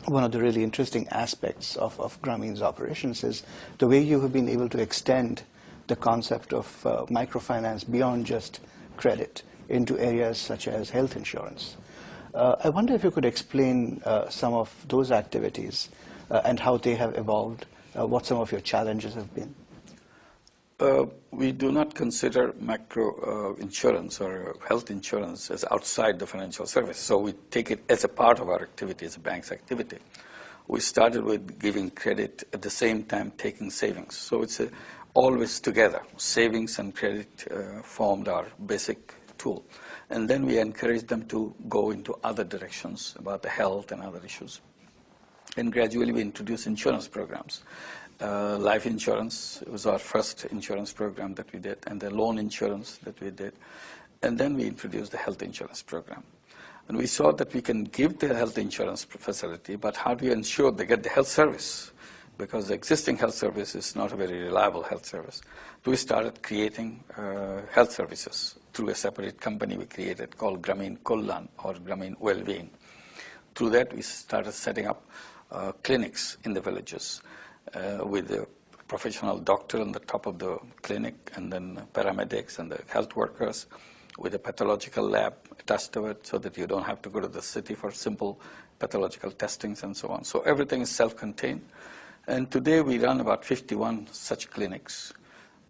one of the really interesting aspects of Grameen's operations is the way you have been able to extend the concept of microfinance beyond just credit into areas such as health insurance. I wonder if you could explain some of those activities and how they have evolved, what some of your challenges have been. We do not consider macro insurance or health insurance as outside the financial service. So we take it as a part of our activity, as a bank's activity. We started with giving credit at the same time taking savings. So it's always together. Savings and credit formed our basic tool. And then we encourage them to go into other directions about the health and other issues. And gradually we introduced insurance programs. Life insurance was our first insurance program that we did, and the loan insurance that we did. And then we introduced the health insurance program. And we saw that we can give the health insurance facility, but how do you ensure they get the health service? Because the existing health service is not a very reliable health service. So we started creating health services through a separate company we created called Grameen Kullan, or Grameen Wellbeing. Through that, we started setting up clinics in the villages. With a professional doctor on the top of the clinic, and then paramedics and the health workers with a pathological lab attached to it, so that you don't have to go to the city for simple pathological testings and so on. So everything is self-contained. And today we run about 51 such clinics.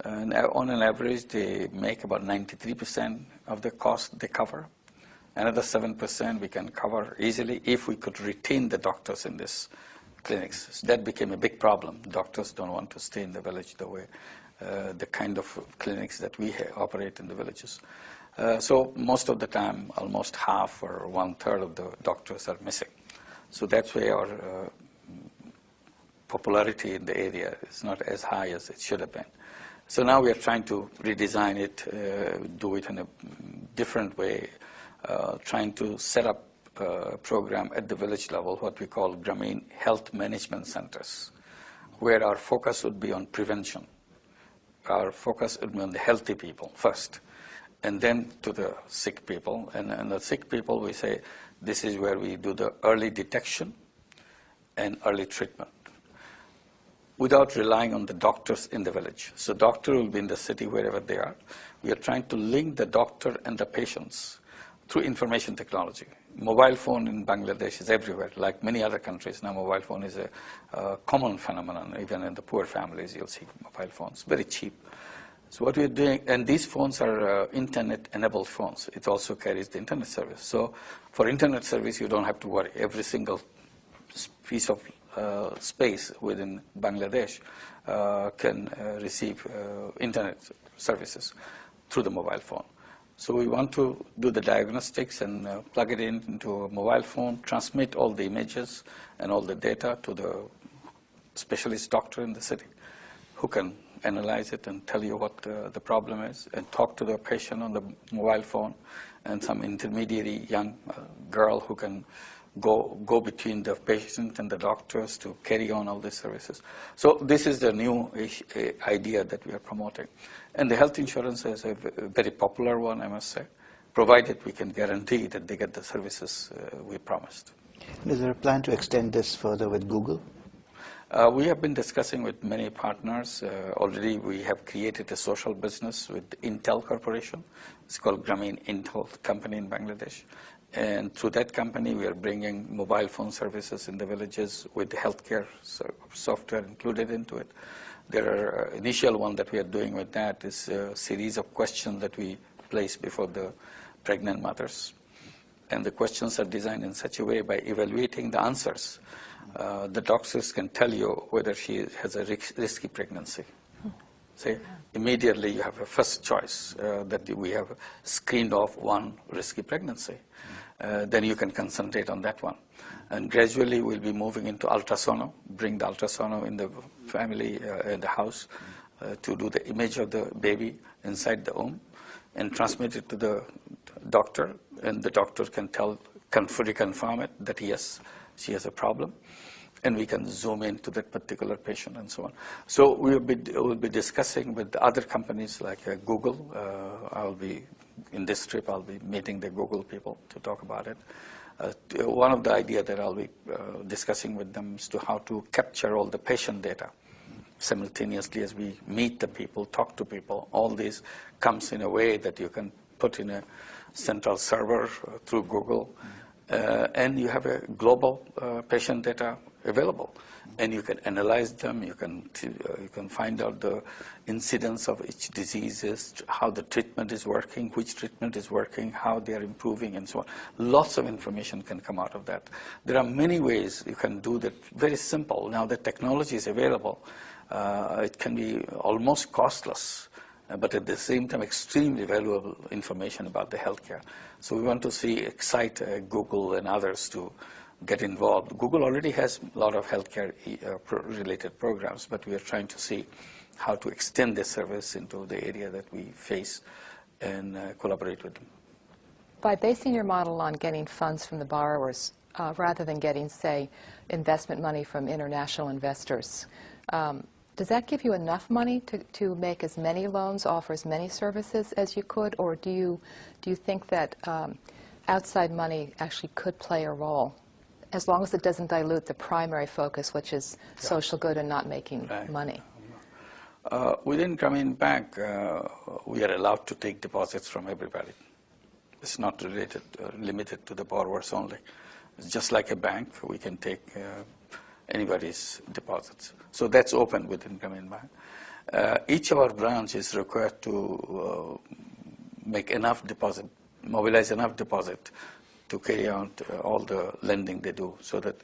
And on an average, they make about 93% of the cost they cover. Another 7% we can cover easily if we could retain the doctors in this clinics. So that became a big problem. Doctors don't want to stay in the village the way, the kind of clinics that we operate in the villages. So most of the time, almost half or 1/3 of the doctors are missing. So that's why our popularity in the area is not as high as it should have been. So now we are trying to redesign it, do it in a different way, trying to set up program at the village level, what we call Grameen Health Management Centers, where our focus would be on prevention. Our focus would be on the healthy people first, and then to the sick people. And the sick people, we say, this is where we do the early detection and early treatment, without relying on the doctors in the village. So doctor will be in the city wherever they are. We are trying to link the doctor and the patients through information technology. Mobile phone in Bangladesh is everywhere, like many other countries. Now mobile phone is a common phenomenon. Even in the poor families, you'll see mobile phones, very cheap. So what we're doing, and these phones are internet-enabled phones. It also carries the internet service. So for internet service, you don't have to worry. Every single piece of space within Bangladesh can receive internet services through the mobile phone. So we want to do the diagnostics and plug it into a mobile phone, transmit all the images and all the data to the specialist doctor in the city, who can analyze it and tell you what the problem is, and talk to the patient on the mobile phone, and some intermediary young girl who can go between the patient and the doctors to carry on all these services. So this is the new idea that we are promoting. And the health insurance is a very popular one, I must say, provided we can guarantee that they get the services we promised. Is there a plan to extend this further with Google? We have been discussing with many partners. Already we have created a social business with Intel Corporation. It's called Grameen Intel Company in Bangladesh. And through that company, we are bringing mobile phone services in the villages with the healthcare software included into it. There are initial one that we are doing with that is a series of questions that we place before the pregnant mothers. And the questions are designed in such a way by evaluating the answers. The doctors can tell you whether she has a risky pregnancy. Say, immediately you have a first choice that we have screened off one risky pregnancy. Then you can concentrate on that one. And gradually we'll be moving into ultrasound, bring the ultrasound in the family, in the house, to do the image of the baby inside the womb and transmit it to the doctor. And the doctor can confirm it that yes, she has a problem. And we can zoom into that particular patient and so on. So we'll be discussing with other companies like Google. I'll be in this trip I'll be meeting the Google people to talk about it. One of the ideas that I'll be discussing with them is to how to capture all the patient data simultaneously as we meet the people, talk to people. All this comes in a way that you can put in a central server through Google, and you have a global patient data available. And you can analyze them, you can find out the incidence of each disease, how the treatment is working, which treatment is working, how they are improving, and so on. Lots of information can come out of that. There are many ways you can do that, very simple. Now that technology is available, it can be almost costless, but at the same time extremely valuable information about the healthcare. So we want to excite Google and others to get involved. Google already has a lot of healthcare related programs, but we are trying to see how to extend the service into the area that we face and collaborate with them. By basing your model on getting funds from the borrowers, rather than getting, say, investment money from international investors, does that give you enough money to make as many loans, offer as many services as you could, or do you think that outside money actually could play a role, as long as it doesn't dilute the primary focus, which is social good and not making money? Within Grameen Bank, we are allowed to take deposits from everybody. It's not limited to the borrowers only. It's just like a bank. We can take anybody's deposits. So that's open within Grameen Bank. Each of our branches is required to make enough deposit, mobilize enough deposit to carry out all the lending they do, so that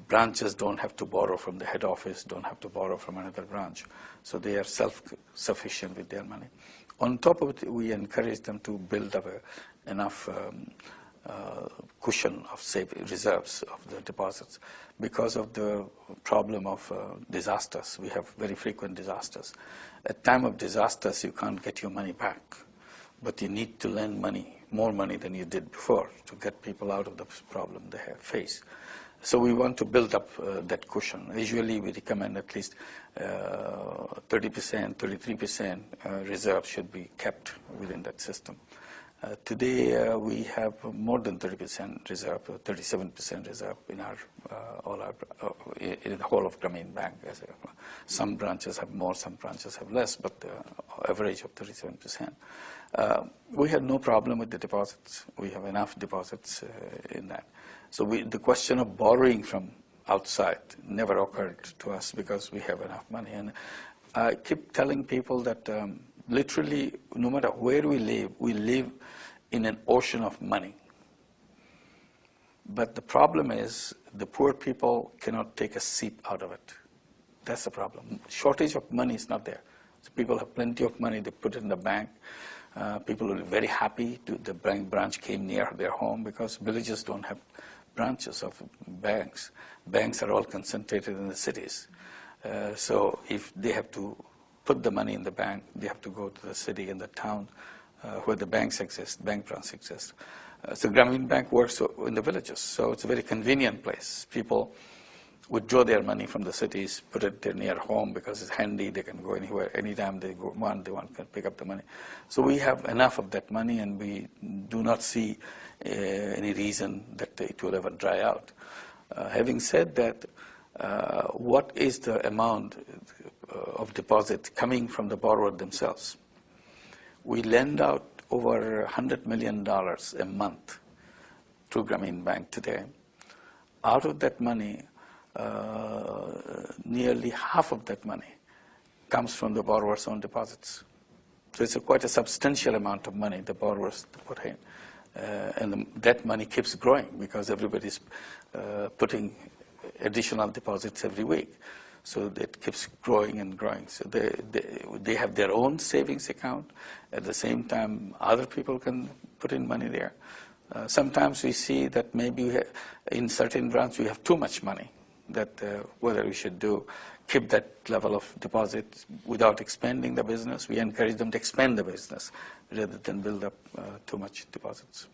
branches don't have to borrow from the head office, don't have to borrow from another branch. So they are self-sufficient with their money. On top of it, we encourage them to build up enough cushion of reserves of the deposits. Because of the problem of disasters, we have very frequent disasters. At time of disasters, you can't get your money back, but you need to lend money, more money than you did before, to get people out of the problem they have faced. So we want to build up that cushion. Usually we recommend at least 30%, 33% reserve should be kept within that system. Today we have more than 30% reserve, 37% reserve in in the whole of Grameen Bank. Some branches have more, some branches have less, but the average of 37%. We have no problem with the deposits. We have enough deposits in that. So the question of borrowing from outside never occurred to us because we have enough money. And I keep telling people that literally, no matter where we live in an ocean of money. But the problem is the poor people cannot take a sip out of it. That's the problem. Shortage of money is not there. So people have plenty of money, they put it in the bank. People are very happy the branch came near their home, because villages don't have branches of banks. Banks are all concentrated in the cities. So if they have to put the money in the bank, they have to go to the city and the town where the banks exist, bank branches exist. So Grameen Bank works in the villages, so it's a very convenient place. People withdraw their money from the cities, put it there near home because it's handy, they can go anywhere, anytime they want, can pick up the money. So we have enough of that money, and we do not see any reason that it will ever dry out. Having said that, what is the amount of deposit coming from the borrower themselves? We lend out over $100 million a month through Grameen Bank today. Out of that money, nearly half of that money comes from the borrower's own deposits. So it's quite a substantial amount of money the borrowers put in. And that money keeps growing because everybody's putting additional deposits every week. So that keeps growing and growing. So they have their own savings account. At the same time, other people can put in money there. Sometimes we see that maybe in certain branches we have too much money, that whether we should keep that level of deposit without expanding the business. We encourage them to expand the business rather than build up too much deposits.